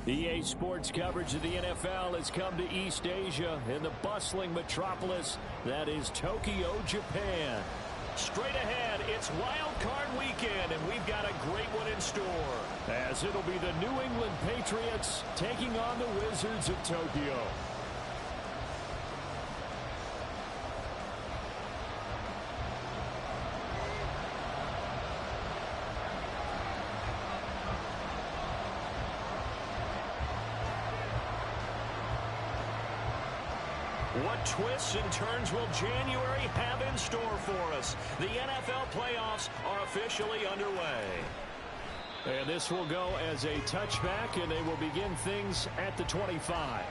EA Sports coverage of the NFL has come to East Asia in the bustling metropolis that is Tokyo, Japan. Straight ahead, it's Wild Card Weekend, and we've got a great one in store, as it'll be the New England Patriots taking on the Wizards of Tokyo. What twists and turns will January have in store for us? The NFL playoffs are officially underway. And this will go as a touchback, and they will begin things at the 25.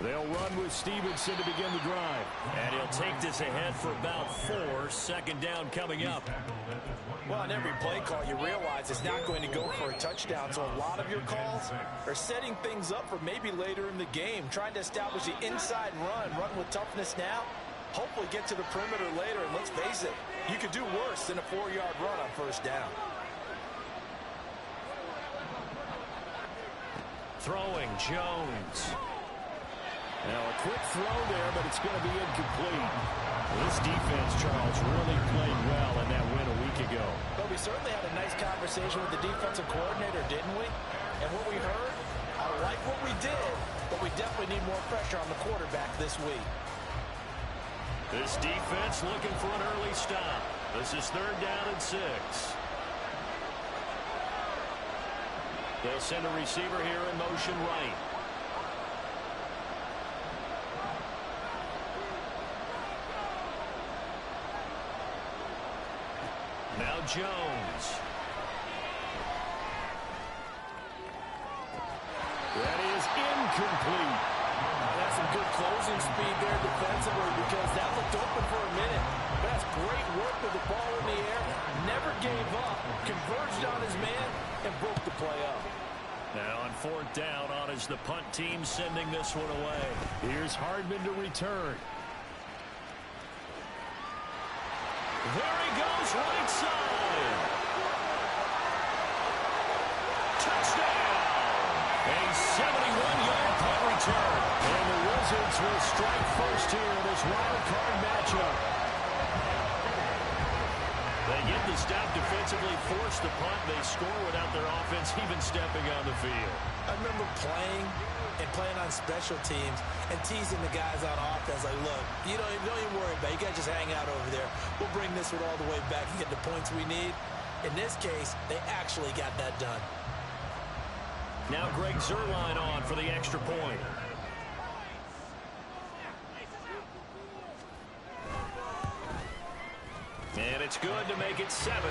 They'll run with Stevenson to begin the drive. And he'll take this ahead for about 4. Second down coming up. Well, on every play call, you realize it's not going to go for a touchdown. So a lot of your calls are setting things up for maybe later in the game, trying to establish the inside run with toughness now, hopefully get to the perimeter later. And let's face it, you could do worse than a 4-yard run on first down. Throwing Jones. Now a quick throw there, but it's going to be incomplete. This defense, Charles, really played well in that win a week ago. But we certainly had a nice conversation with the defensive coordinator, didn't we? And what we heard, I like what we did, but we definitely need more pressure on the quarterback this week. This defense looking for an early stop. This is 3rd down and 6. They'll send a receiver here in motion right. Now Jones. That is incomplete. That's some good closing speed there defensively, because that looked open for a minute. But that's great work with the ball in the air. Never gave up. Converged on his man and broke the play up. Now on 4th down, on is the punt team sending this one away. Here's Hardman to return. There he goes, right side. Touchdown! A 71-yard punt return. And the Wizards will strike first here in this wild card matchup. They get the stop defensively, force the punt. They score without their offense even stepping on the field. I remember playing on special teams and teasing the guys on offense like, look, don't even worry about it. You guys just hang out over there. We'll bring this one all the way back and get the points we need. In this case, they actually got that done. Now Greg Zuerlein on for the extra point. And it's good to make it 7-0.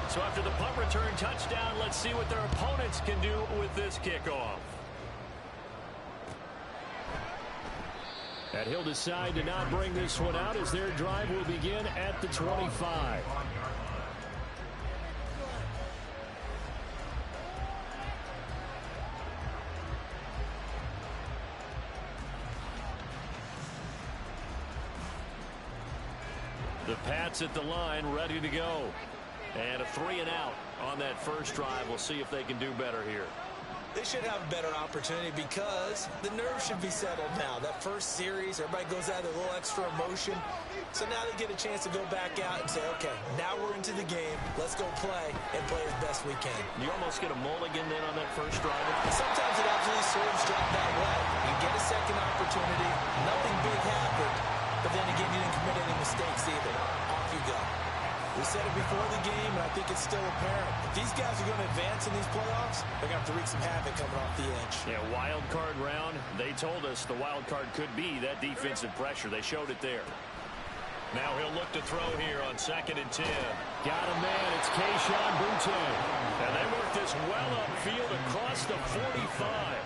So after the punt return touchdown, let's see what their opponents can do with this kickoff. And he'll decide to not bring this one out as their drive will begin at the 25. The Pats at the line, ready to go. And a 3-and-out on that first drive. We'll see if they can do better here. They should have a better opportunity because the nerves should be settled now. That first series, everybody goes out with a little extra emotion. So now they get a chance to go back out and say, okay, now we're into the game. Let's go play and play as best we can. You almost get a mulligan then on that first drive. Sometimes it absolutely serves job that way. You get a second opportunity. Nothing big happened. But then again, you didn't commit any mistakes either. Off you go. We said it before the game, and I think it's still apparent. If these guys are going to advance in these playoffs, they're going to have to wreak some havoc coming off the edge. Yeah, wild card round. They told us the wild card could be that defensive pressure. They showed it there. Now he'll look to throw here on 2nd and 10. Got a man. It's Keyshawn Butte. And they work this well upfield across the 45.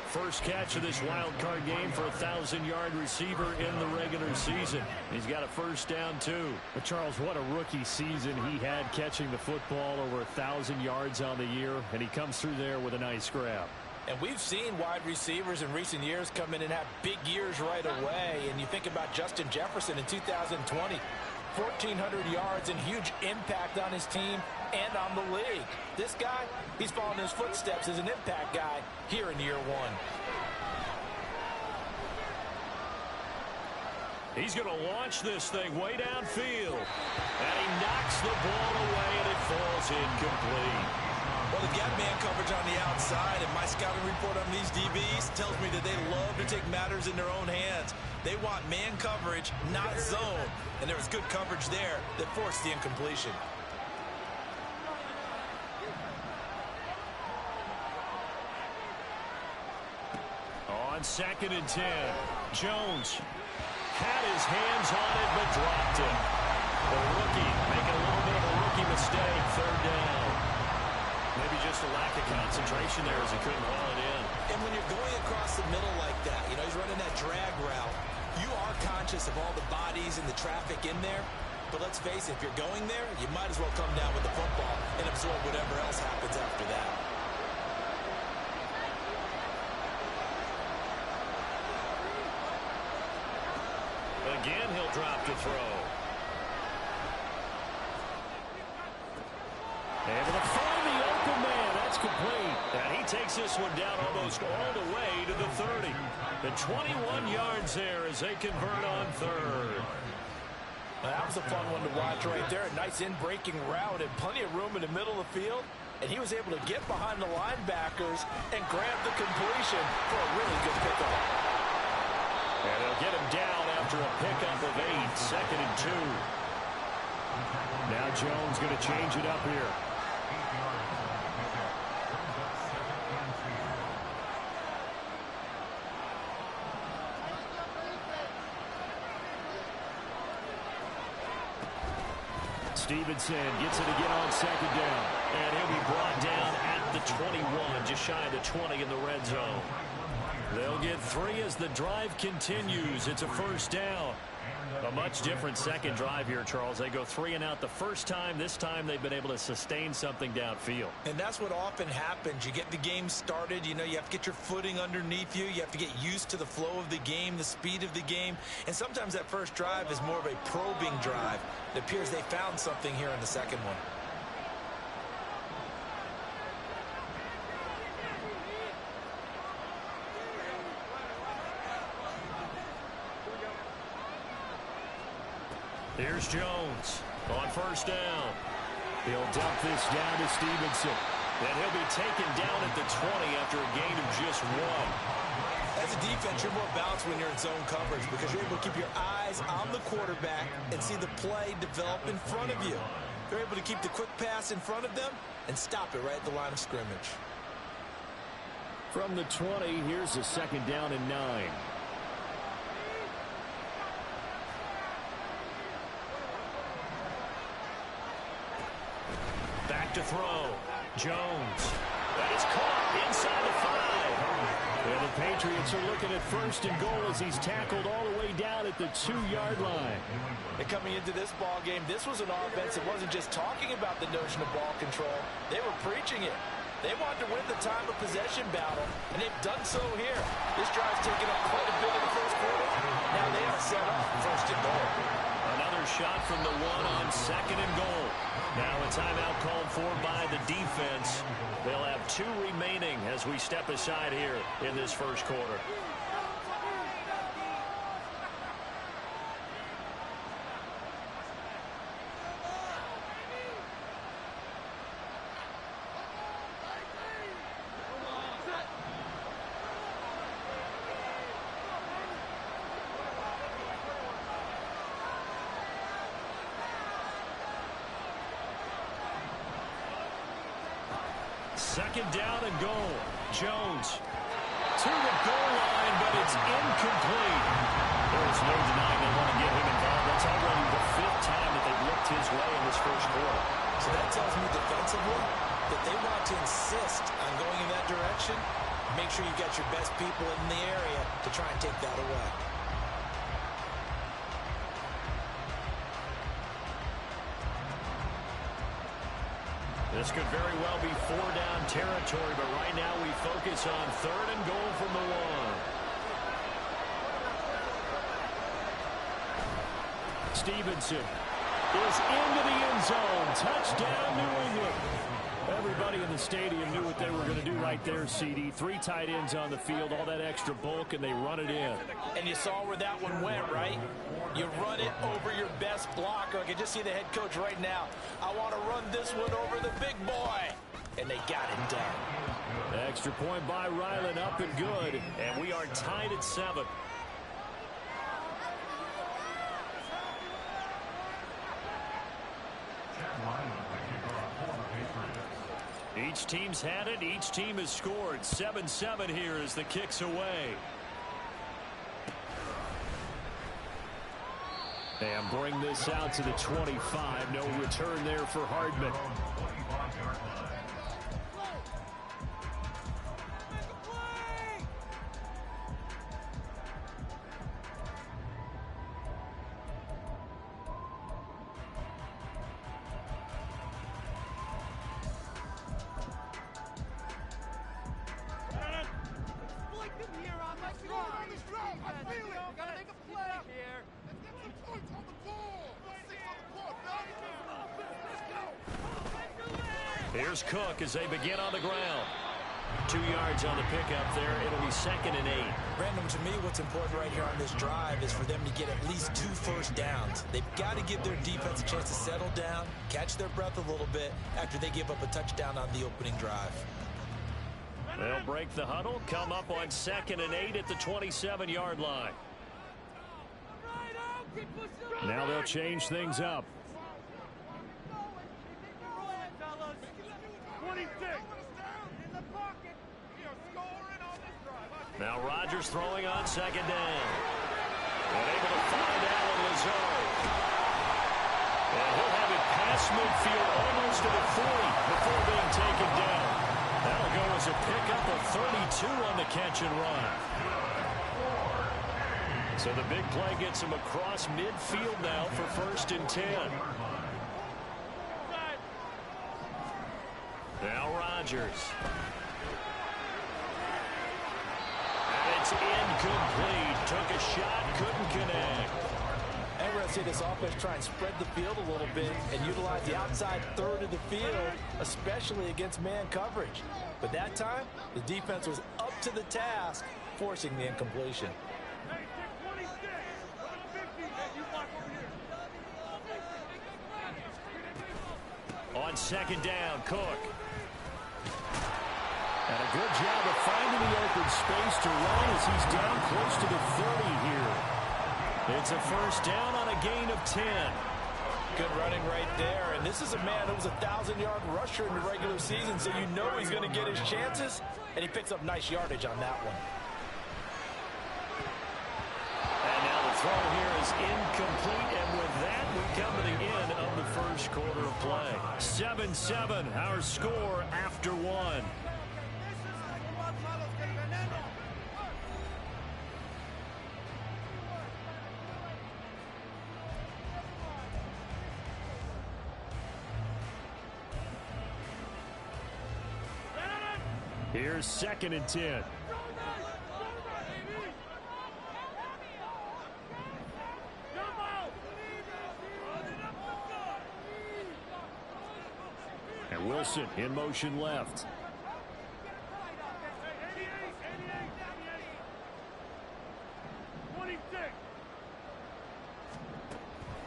First catch of this wild card game for a 1,000-yard receiver in the regular season. He's got a first down, too. But Charles, what a rookie season he had catching the football, over 1,000 yards on the year, and he comes through there with a nice grab. And we've seen wide receivers in recent years come in and have big years right away. And you think about Justin Jefferson in 2020, 1,400 yards and huge impact on his team and on the league. This guy, he's following his footsteps as an impact guy here in year one. He's going to launch this thing way downfield. And he knocks the ball away, and it falls incomplete. Well, the gap man coverage on the outside, and my scouting report on these DBs tells me that they love to take matters in their own hands. They want man coverage, not zone. And there was good coverage there that forced the incompletion. On 2nd and 10, Jones had his hands on it but dropped it. The rookie making a little bit of a rookie mistake, 3rd down. Maybe just a lack of concentration there as he couldn't haul it in. And when you're going across the middle like that, you know, he's running that drag route, you are conscious of all the bodies and the traffic in there. But let's face it, if you're going there, you might as well come down with the football and absorb whatever else happens after that. Again, he'll drop to throw. Able to find the open man. That's complete. And he takes this one down almost all the way to the 30. The 21 yards there as they convert on 3rd. Well, that was a fun one to watch right there. A nice in-breaking route and plenty of room in the middle of the field. And he was able to get behind the linebackers and grab the completion for a really good pickup. And they'll get him down after a pickup of 8, 2nd and 2. Now Jones going to change it up here. Stevenson gets it again on 2nd down. And he'll be brought down at the 21, just shy of the 20 in the red zone. They'll get 3 as the drive continues. It's a first down. A much different second drive here, Charles. They go 3 and out the first time. This time they've been able to sustain something downfield. And that's what often happens. You get the game started. You know, you have to get your footing underneath you. You have to get used to the flow of the game, the speed of the game. And sometimes that first drive is more of a probing drive. It appears they found something here in the second one. Here's Jones on first down. He'll dump this down to Stevenson. And he'll be taken down at the 20 after a gain of just 1. As a defense, you're more balanced when you're in zone coverage because you're able to keep your eyes on the quarterback and see the play develop in front of you. You're able to keep the quick pass in front of them and stop it right at the line of scrimmage. From the 20, here's a 2nd down and 9. Back to throw. Jones. That is caught inside the 5. And the Patriots are looking at 1st and goal as he's tackled all the way down at the 2-yard line. And coming into this ball game, this was an offense that wasn't just talking about the notion of ball control. They were preaching it. They wanted to win the time of possession battle, and they've done so here. This drive's taken up quite a bit in the first quarter. Now they are set up 1st and goal. Another shot from the 1 on 2nd and goal. Now a timeout called for by the defense. They'll have 2 remaining as we step aside here in this first quarter. Second down and goal. Jones to the goal line, but it's incomplete. There's no denying they want to get him involved It's already the 5th time that they've looked his way in this first quarter. So that tells me defensively that they want to insist on going in that direction. Make sure you got your best people in the area to try and take that away. This could very well be 4-down territory, but right now we focus on 3rd and goal from the 1. Stevenson is into the end zone. Touchdown, New England. Everybody in the stadium knew what they were going to do right there, CD. 3 tight ends on the field, all that extra bulk, and they run it in. And you saw where that one went, right? You run it over your best blocker. I can just see the head coach right now. I want to run this one over the big boy. And they got it done. Extra point by Ryland, up and good. And we are tied at 7. Each team's had it. Each team has scored. 7-7 here as the kick's away. And bring this out to the 25. No return there for Hardman. Here's Cook as they begin on the ground. 2 yards on the pickup there. It'll be 2nd and 8. Brandon, to me, what's important right here on this drive is for them to get at least 2 first downs. They've got to give their defense a chance to settle down, catch their breath a little bit after they give up a touchdown on the opening drive. They'll break the huddle, come up on 2nd and 8 at the 27-yard line. Now they'll change things up. Now Rodgers throwing on 2nd down. And able to find Allen Lazard. And he'll have it past midfield almost to the 40 before being taken down. That'll go as a pickup of 32 on the catch and run. So the big play gets him across midfield now for 1st and 10. Now Rodgers. It's incomplete. Took a shot, couldn't connect. And we're going to see this offense try and spread the field a little bit and utilize the outside 3rd of the field, especially against man coverage. But that time, the defense was up to the task, forcing the incompletion. On 2nd down, Cook. And a good job of finding the open space to run as he's down close to the 30 here. It's a 1st down on a gain of 10. Good running right there. And this is a man who was a 1,000-yard rusher in the regular season, so you know he's going to get his chances. And he picks up nice yardage on that one. And now the throw here is incomplete. And with that, we come to the end of the first quarter of play. 7-7, our score after 1. Here's 2nd and 10. And Wilson in motion left.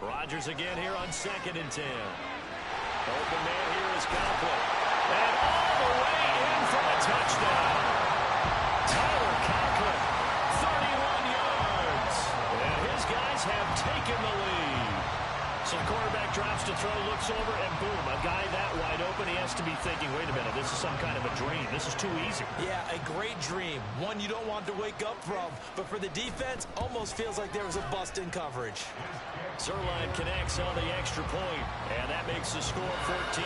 Rodgers again here on 2nd and 10. Open man here is Conklin. And all the way in for a touchdown. Tyler Conklin, 31 yards. And his guys have taken the lead. So the quarterback drops to throw, looks over, and boom, a guy that wide open, he has to be thinking, wait a minute, this is some kind of a dream. This is too easy. Yeah, a great dream. One you don't want to wake up from. But for the defense, almost feels like there was a bust in coverage. Zerline connects on the extra point, and that makes the score 14-7.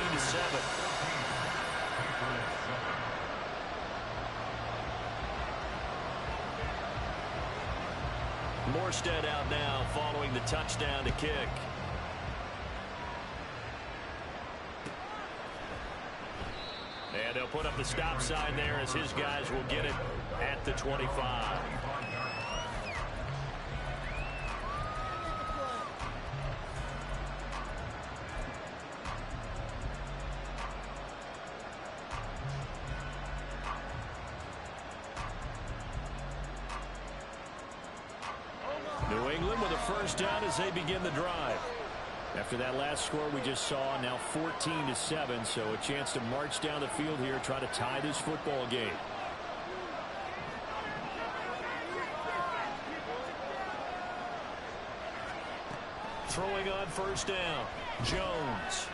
Morstead out now following the touchdown to kick. And they'll put up the stop sign there as his guys will get it at the 25. New England with a first down as they begin the drive. After that last score we just saw, now 14-7, so a chance to march down the field here, try to tie this football game. Throwing on first down, Jones.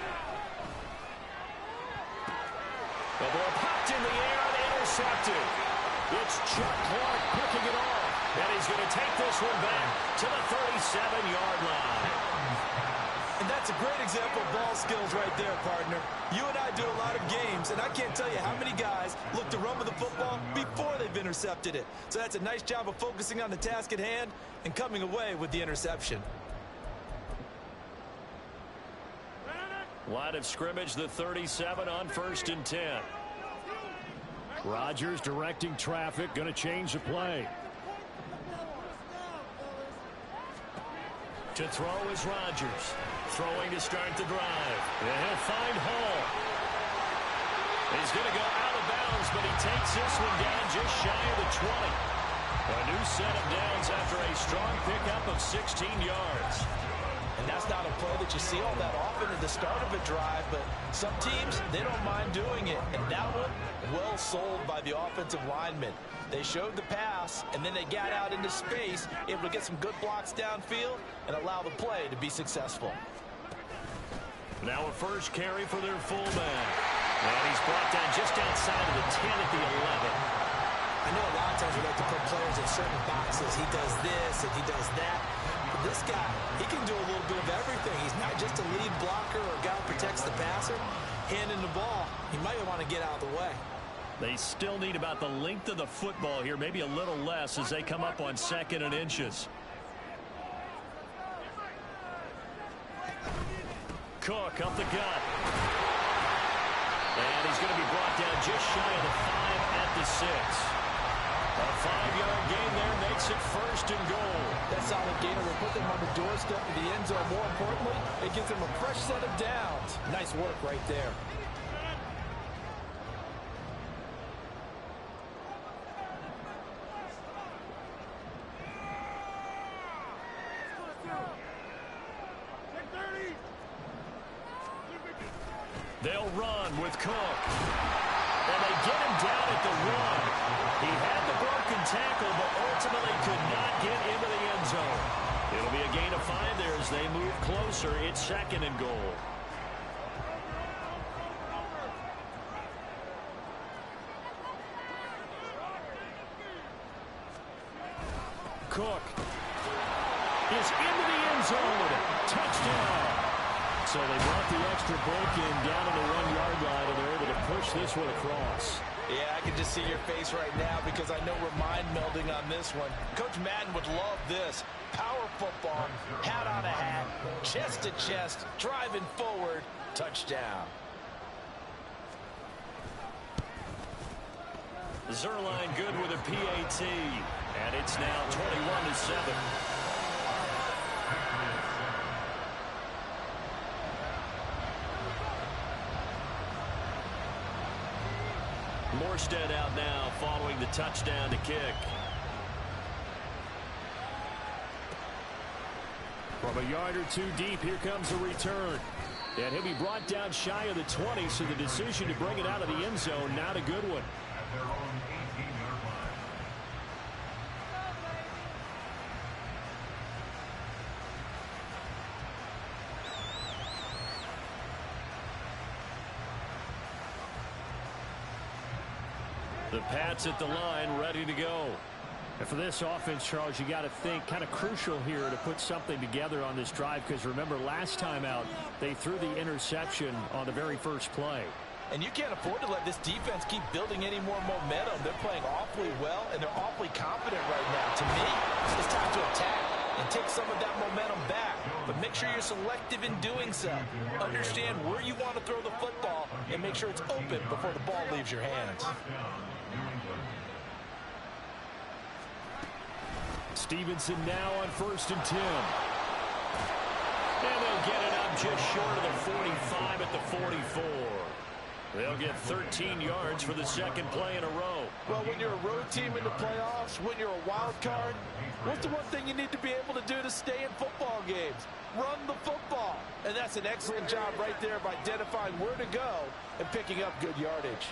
The ball popped in the air and intercepted. It's Chuck Clark picking it off, and he's going to take this one back to the 37-yard line. And that's a great example of ball skills right there, partner. You and I do a lot of games, and I can't tell you how many guys look to run with the football before they've intercepted it. So that's a nice job of focusing on the task at hand and coming away with the interception. Line of scrimmage, the 37 on 1st and 10. Rodgers directing traffic, going to change the play. To throw is Rodgers. Throwing to start the drive. And he'll find Hall. He's going to go out of bounds, but he takes this one down just shy of the 20. A new set of downs after a strong pickup of 16 yards. And that's not a play that you see all that often at the start of a drive, but some teams, they don't mind doing it. And that one, well sold by the offensive lineman. They showed the pass, and then they got out into space, able to get some good blocks downfield and allow the play to be successful. Now a first carry for their fullback. And he's brought down just outside of the 10 at the 11. I know a lot of times we like to put players in certain boxes. He does this and he does that. But this guy, he can do a little bit of everything. He's not just a lead blocker or a guy who protects the passer. Handing the ball, he might want to get out of the way. They still need about the length of the football here, maybe a little less as they come up on 2nd and inches. Cook up the gut. And he's going to be brought down just shy of the 5 at the 6. A 5-yard gain there makes it 1st and goal. That solid gainer will put them on the doorstep of the end zone. More importantly, it gives them a fresh set of downs. Nice work right there. They'll run with Cook. And they get him down at the 1. He had the broken tackle, but ultimately could not get into the end zone. It'll be a gain of 5 there as they move closer. It's 2nd and goal. Cook is into the end zone. Touchdown. So they brought the extra break in down to the 1-yard line, and they're able to push this one across. Yeah, I can just see your face right now because I know we're mind melding on this one. Coach Madden would love this. Power football, hat on a hat, chest to chest, driving forward, touchdown. Zerline good with a PAT, and it's now 21-7. Morstead out now following the touchdown to kick. From a yard or two deep, here comes a return. And he'll be brought down shy of the 20, so the decision to bring it out of the end zone, not a good one. The Pats at the line, ready to go. And for this offense, Charles, you got to think kind of crucial here to put something together on this drive, because remember last time out they threw the interception on the very first play. And you can't afford to let this defense keep building any more momentum. They're playing awfully well, and they're awfully confident right now. To me, it's time to attack and take some of that momentum back. But make sure you're selective in doing so. Understand where you want to throw the football and make sure it's open before the ball leaves your hands. Stevenson now on 1st and 10. And they'll get it up just short of the 45 at the 44. They'll get 13 yards for the second play in a row. Well, when you're a road team in the playoffs, when you're a wild card, what's the one thing you need to be able to do to stay in football games? Run the football. And that's an excellent job right there of identifying where to go and picking up good yardage.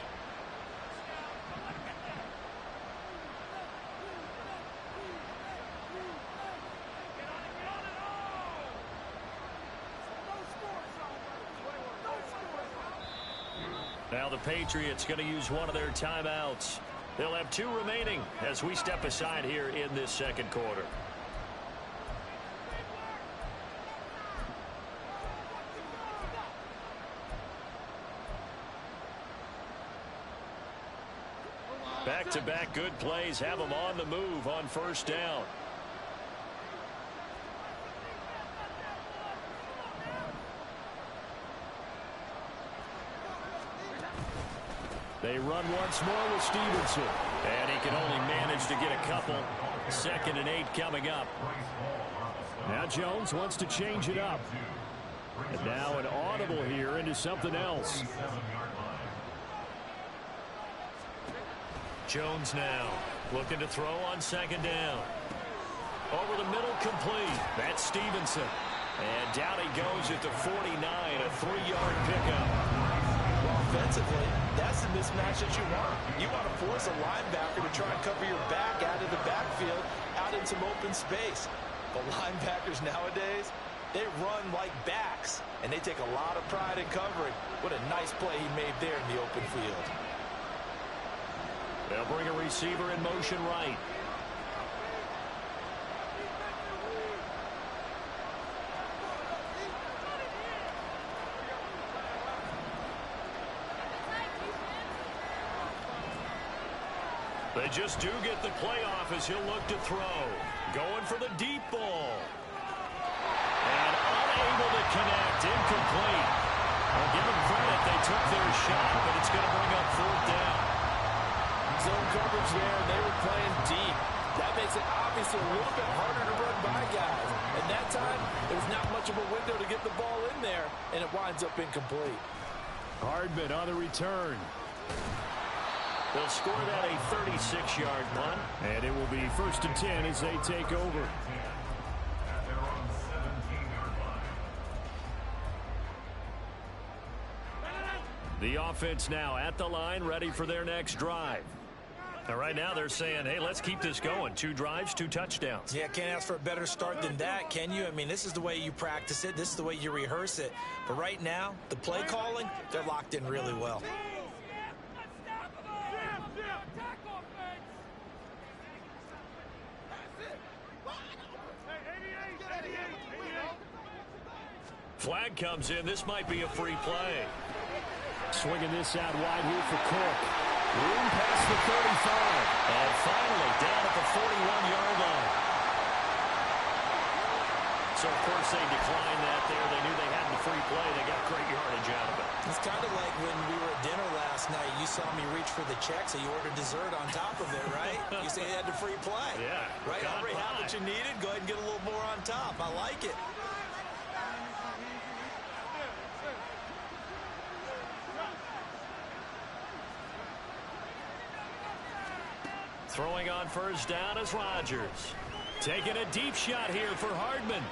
Now the Patriots going to use one of their timeouts. They'll have 2 remaining as we step aside here in this second quarter. Back-to-back good plays have them on the move on 1st down. They run once more with Stevenson. And he can only manage to get a couple. 2nd and 8 coming up. Now Jones wants to change it up. And now an audible here into something else. Jones now looking to throw on 2nd down. Over the middle, complete. That's Stevenson. And down he goes at the 49, a 3-yard pickup. Offensively, that's the mismatch that you want. You want to force a linebacker to try and cover your back out of the backfield, out in some open space. The linebackers nowadays, they run like backs, and they take a lot of pride in covering. What a nice play he made there in the open field. They'll bring a receiver in motion right. They just do get the playoff as he'll look to throw. Going for the deep ball. And unable to connect. Incomplete. Well, give them credit. They took their shot, but it's going to bring up 4th down. Zone coverage there, and they were playing deep. That makes it obviously a little bit harder to run by guys. And that time, there was not much of a window to get the ball in there, and it winds up incomplete. Hardman on the return. They'll score that a 36-yard punt. And it will be 1st and 10 as they take over. The offense now at the line, ready for their next drive. Now, right now they're saying, hey, let's keep this going. 2 drives, 2 touchdowns. Yeah, can't ask for a better start than that, can you? I mean, this is the way you practice it. This is the way you rehearse it. But right now, the play calling, they're locked in really well. Flag comes in. This might be a free play. Swinging this out wide here for Cook. Room past the 35. And finally down at the 41-yard line. So, of course, they declined that there. They knew they had the free play. They got great yardage out of it. It's kind of like when we were at dinner last night. You saw me reach for the check, so you ordered dessert on top of it, right? You say you had the free play. Yeah. Right? Already had what you needed. Go ahead and get a little more on top. I like it. Throwing on 1st down is Rodgers. Taking a deep shot here for Hardman.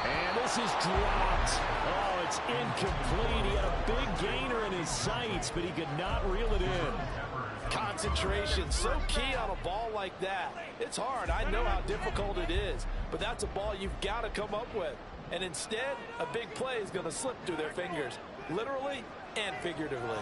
And this is dropped. Oh, it's incomplete. He had a big gainer in his sights, but he could not reel it in. Concentration, so key on a ball like that. It's hard. I know how difficult it is, but that's a ball you've got to come up with. And instead, a big play is going to slip through their fingers, literally and figuratively.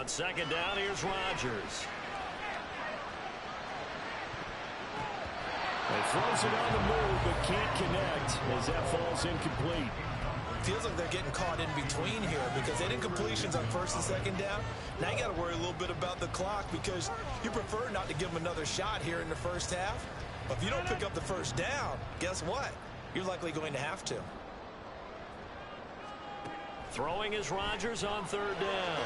On second down, here's Rodgers. He throws it on the move, but can't connect as that falls incomplete. Feels like they're getting caught in between here because they didn't completions on first and second down. Now you got to worry a little bit about the clock because you prefer not to give them another shot here in the first half. But if you don't pick up the first down, guess what? You're likely going to have to. Throwing is Rodgers on third down.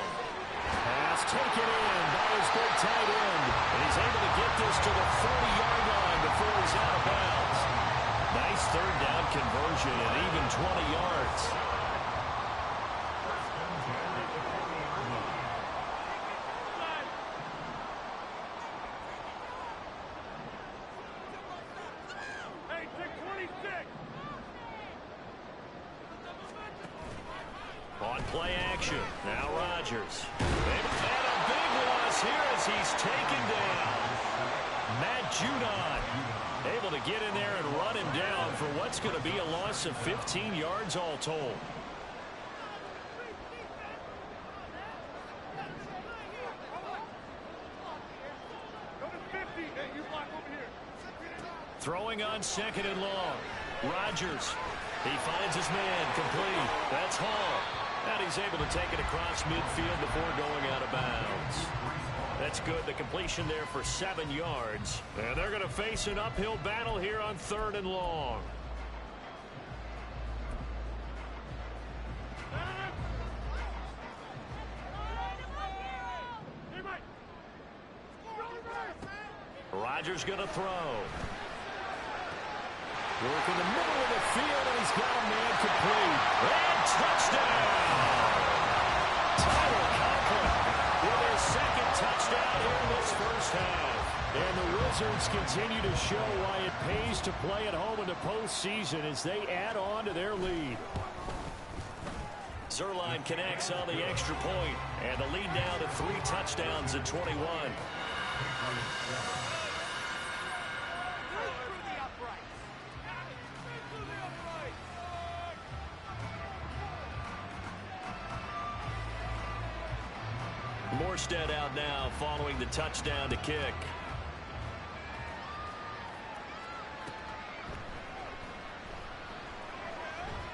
Pass taken in by his big tight end. And he's able to get this to the 40-yard line before he's out of bounds. Nice third down conversion and even 20 yards. On play action, now Rodgers. And a big loss here as he's taken down. Matt Judon able to get in there and run him down for what's going to be a loss of 15 yards all told. Throwing on second and long. Rodgers. He finds his man complete. That's Hall. And he's able to take it across midfield before going out of bounds. That's good. The completion there for 7 yards. And they're going to face an uphill battle here on third and long. Rodgers going to throw. Work in the middle of the field, and he's got a man complete. And touchdown! Tyler Conklin with their second touchdown here in this first half. And the Wizards continue to show why it pays to play at home in the postseason as they add on to their lead. Zerline connects on the extra point, and the lead down to 3 touchdowns at 21. Morstead out now following the touchdown to kick.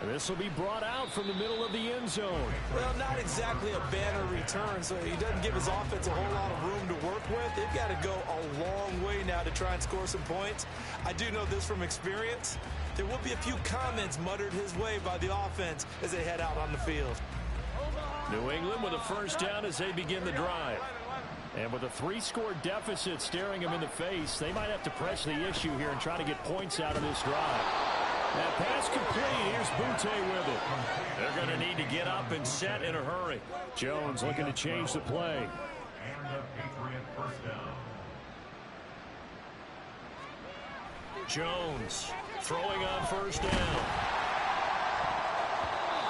And this will be brought out from the middle of the end zone. Well, not exactly a banner return, so he doesn't give his offense a whole lot of room to work with. They've got to go a long way now to try and score some points. I do know this from experience. There will be a few comments muttered his way by the offense as they head out on the field. New England with a first down as they begin the drive. And with a 3-score deficit staring them in the face, they might have to press the issue here and try to get points out of this drive. That pass complete. Here's Butte with it. They're going to need to get up and set in a hurry. Jones looking to change the play. Jones throwing on first down.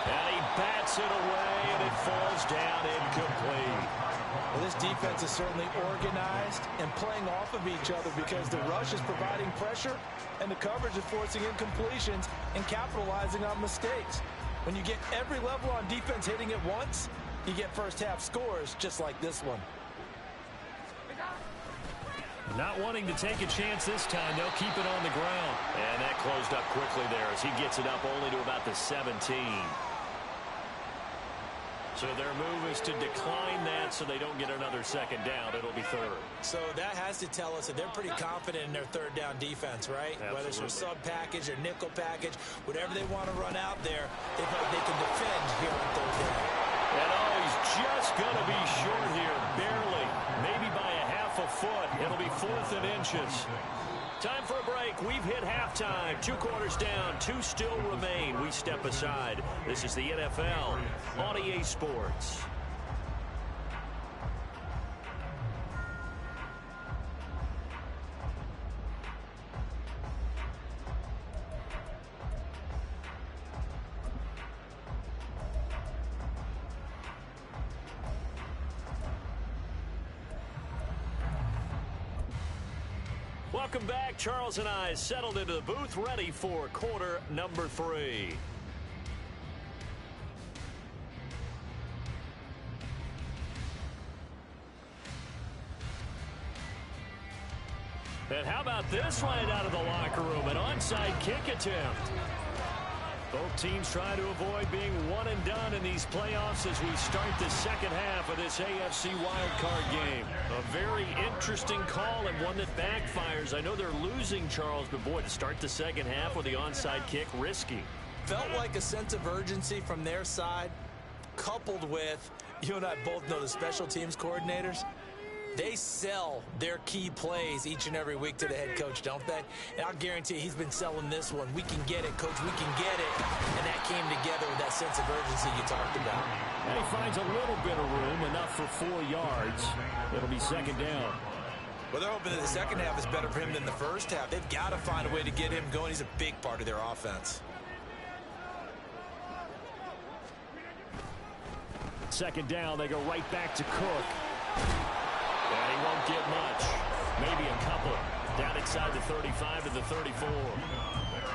And he bats it away, and it falls down incomplete. Well, this defense is certainly organized and playing off of each other because the rush is providing pressure and the coverage is forcing incompletions and capitalizing on mistakes. When you get every level on defense hitting it once, you get first half scores just like this one. Not wanting to take a chance this time, they'll keep it on the ground. And that closed up quickly there as he gets it up only to about the 17. So their move is to decline that so they don't get another second down. It'll be third. So that has to tell us that they're pretty confident in their third down defense, right? Absolutely. Whether it's their sub package or nickel package, whatever they want to run out there, they know they can defend here on third down. And oh, he's just going to be short here, barely, maybe by a half a foot. It'll be 4th and inches. Time for a break. We've hit halftime. 2 quarters down. 2 still remain. We step aside. This is the NFL on EA Sports. Welcome back. Charles and I settled into the booth, ready for quarter number 3. And how about this right out of the locker room? An onside kick attempt. Both teams trying to avoid being one and done in these playoffs as we start the second half of this AFC wildcard game. A very interesting call and one that backfires. I know they're losing, Charles, but boy, to start the second half with the onside kick, risky. Felt like a sense of urgency from their side, coupled with, you and I both know the special teams coordinators. They sell their key plays each and every week to the head coach, don't they? And I'll guarantee he's been selling this one. We can get it, coach. We can get it. And that came together with that sense of urgency you talked about. And he finds a little bit of room, enough for 4 yards. It'll be second down. Well, they're hoping that the second half is better for him than the first half. They've got to find a way to get him going. He's a big part of their offense. Second down, they go right back to Cook. And he won't get much. Maybe a couple. Down inside the 35 to the 34.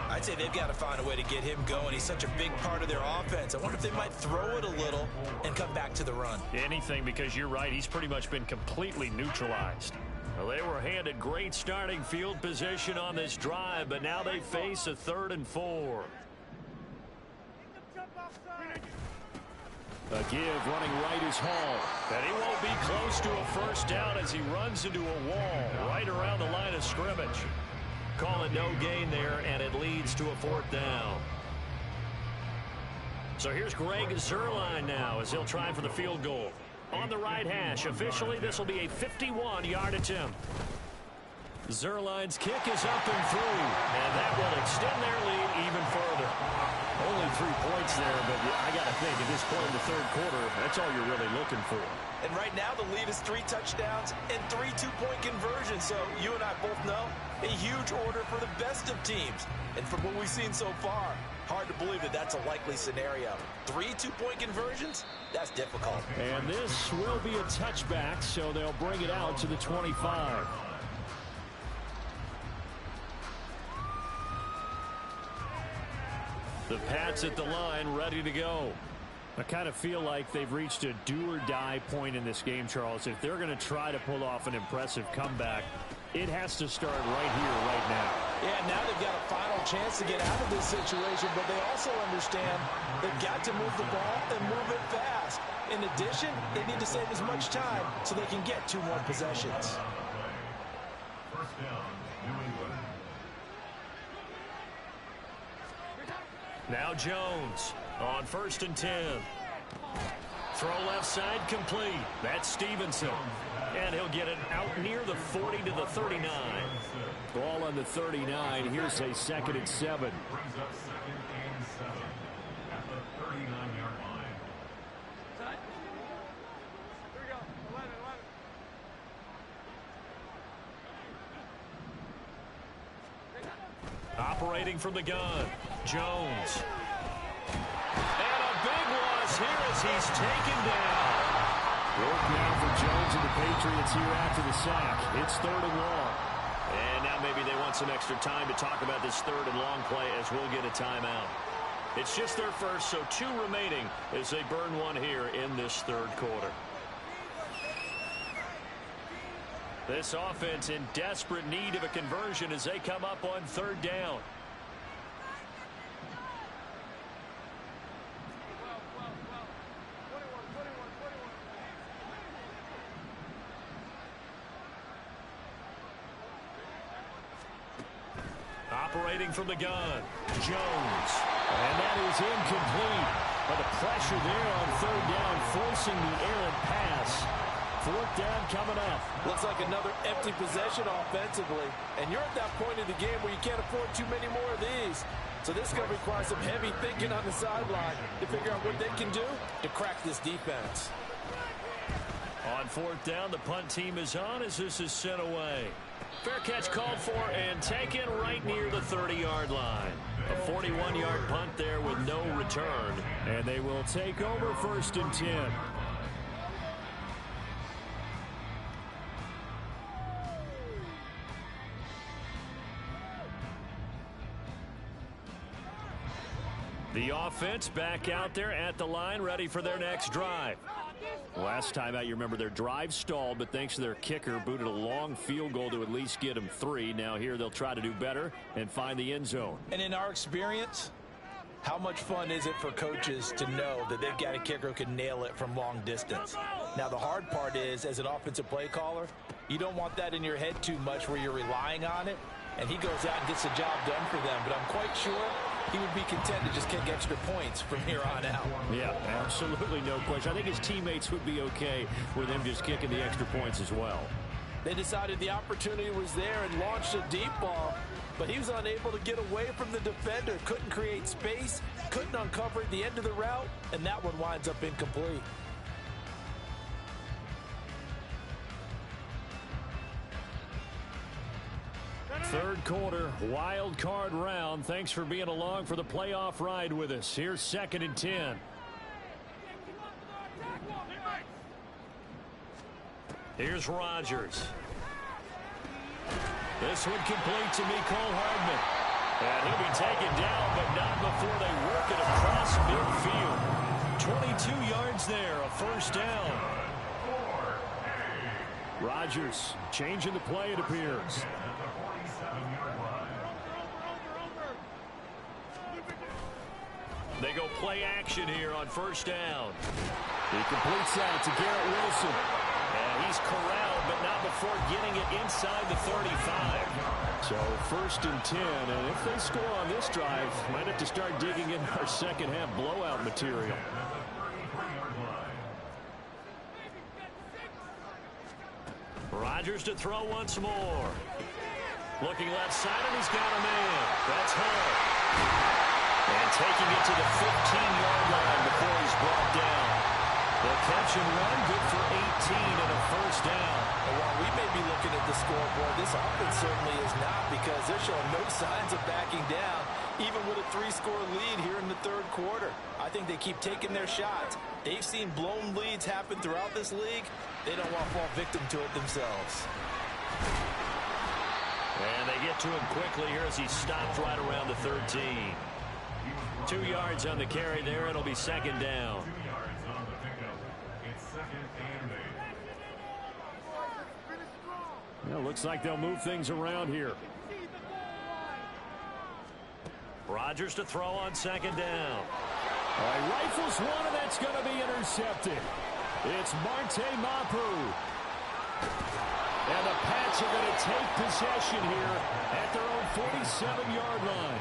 I'd say they've got to find a way to get him going. He's such a big part of their offense. I wonder if they might throw it a little and come back to the run. Anything, because you're right. He's pretty much been completely neutralized. Well, they were handed great starting field position on this drive, but now they face a 3rd and 4. A give running right is Hall. And he won't be close to a first down as he runs into a wall right around the line of scrimmage. Call it no gain there, and it leads to a 4th down. So here's Greg Zuerlein now as he'll try for the field goal. On the right hash, officially this will be a 51-yard attempt. Zuerlein's kick is up and through, and that will extend their lead even further. Only 3 points there, but I got to think at this point in the third quarter, that's all you're really looking for. And right now the lead is 3 touchdowns and 3 2-point conversions. So you and I both know a huge order for the best of teams. And from what we've seen so far, hard to believe that that's a likely scenario. 3 2-point conversions? That's difficult. And this will be a touchback, so they'll bring it out to the 25. The Pats at the line, ready to go. I kind of feel like they've reached a do-or-die point in this game, Charles. If they're going to try to pull off an impressive comeback, it has to start right here, right now. Yeah, now they've got a final chance to get out of this situation, but they also understand they've got to move the ball and move it fast. In addition, they need to save as much time so they can get 2 more possessions. First down, New England. Now Jones on 1st and 10. Throw left side complete. That's Stevenson. And he'll get it out near the 40 to the 39. Ball on the 39. Here's a 2nd and 7. Brings up 2nd and 7 at the 39-yard line. Here we go. 11. Operating from the gun, Jones. And a big loss here as he's taken down. Work now for Jones and the Patriots here after the sack. It's 3rd and long. And now maybe they want some extra time to talk about this 3rd and long play as we'll get a timeout. It's just their first, so 2 remaining as they burn one here in this 3rd quarter. This offense in desperate need of a conversion as they come up on 3rd down. Operating from the gun, Jones. And that is incomplete. But the pressure there on 3rd down, forcing the errant pass. 4th down coming up. Looks like another empty possession offensively. And you're at that point in the game where you can't afford too many more of these. So this is going to require some heavy thinking on the sideline to figure out what they can do to crack this defense. On 4th down, the punt team is on as this is sent away. Fair catch called for and taken right near the 30-yard line. A 41-yard punt there with no return. And they will take over 1st and 10. The offense back out there at the line, ready for their next drive. Last time out, you remember their drive stalled, but thanks to their kicker, booted a long field goal to at least get them 3. Now here they'll try to do better and find the end zone. And in our experience, how much fun is it for coaches to know that they've got a kicker who can nail it from long distance? Now, the hard part is, as an offensive play caller, you don't want that in your head too much where you're relying on it, and he goes out and gets the job done for them. But I'm quite sure he would be content to just kick extra points from here on out. Yeah, absolutely no question. I think his teammates would be okay with him just kicking the extra points as well. They decided the opportunity was there and launched a deep ball, but he was unable to get away from the defender, couldn't create space, couldn't uncover the end of the route, and that one winds up incomplete. Third quarter, wild card round. Thanks for being along for the playoff ride with us. Here's 2nd and 10. Here's Rodgers. This one complete to Mecole Hardman. And he'll be taken down, but not before they work it across midfield. 22 yards there, a first down. Rodgers changing the play, it appears. They go play action here on first down. He completes that to Garrett Wilson. And he's corralled, but not before getting it inside the 35. So 1st and 10, and if they score on this drive, might have to start digging in our second half blowout material. Rodgers to throw once more. Looking left side, and he's got a man. That's Hull. And taking it to the 15-yard line before he's brought down. The catch and run, good for 18 and a first down. And while we may be looking at the scoreboard, this offense certainly is not, because they're showing no signs of backing down, even with a 3-score lead here in the third quarter. I think they keep taking their shots. They've seen blown leads happen throughout this league. They don't want to fall victim to it themselves. And they get to him quickly here as he stopped right around the 13. 2 yards on the carry there. It'll be second down. 2 yards on the pickup. It's 2nd and 8. Yeah, looks like they'll move things around here. Rodgers to throw on second down. All right, rifles one, and that's going to be intercepted. It's Marte Mapu. And the Pats are going to take possession here at their own 47-yard line.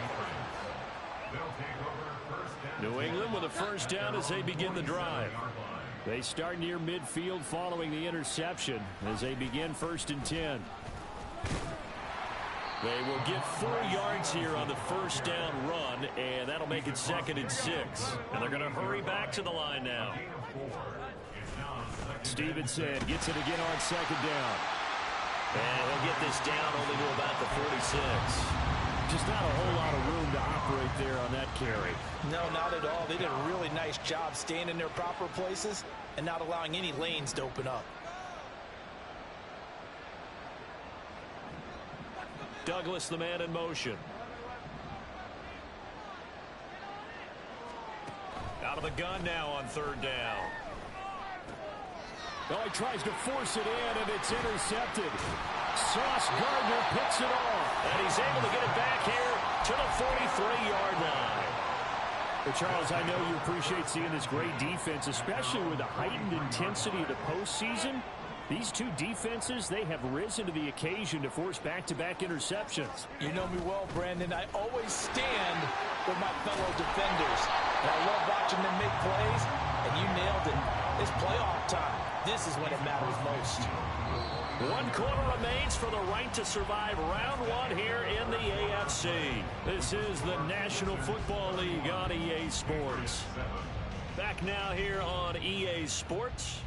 New England with a first down as they begin the drive. They start near midfield following the interception as they begin 1st and 10. They will get 4 yards here on the first down run, and that'll make it 2nd and 6. And they're going to hurry back to the line now. Stevenson gets it again on 2nd down. And he'll get this down only to about the 46. Just not a whole lot of room to operate there on that carry. No, not at all. They did a really nice job staying in their proper places and not allowing any lanes to open up. Douglas, the man in motion. Out of the gun now on 3rd down. Well, he tries to force it in, and it's intercepted. Sauce Gardner picks it off. And he's able to get it back here to the 43-yard line. Well, Charles, I know you appreciate seeing this great defense, especially with the heightened intensity of the postseason. These two defenses, they have risen to the occasion to force back-to-back interceptions. You know me well, Brandon. I always stand with my fellow defenders. And I love watching them make plays, and you nailed it. It's playoff time. This is when it matters most. 1 quarter remains for the right to survive round 1 here in the AFC. This is the National Football League on EA Sports. Back now here on EA Sports.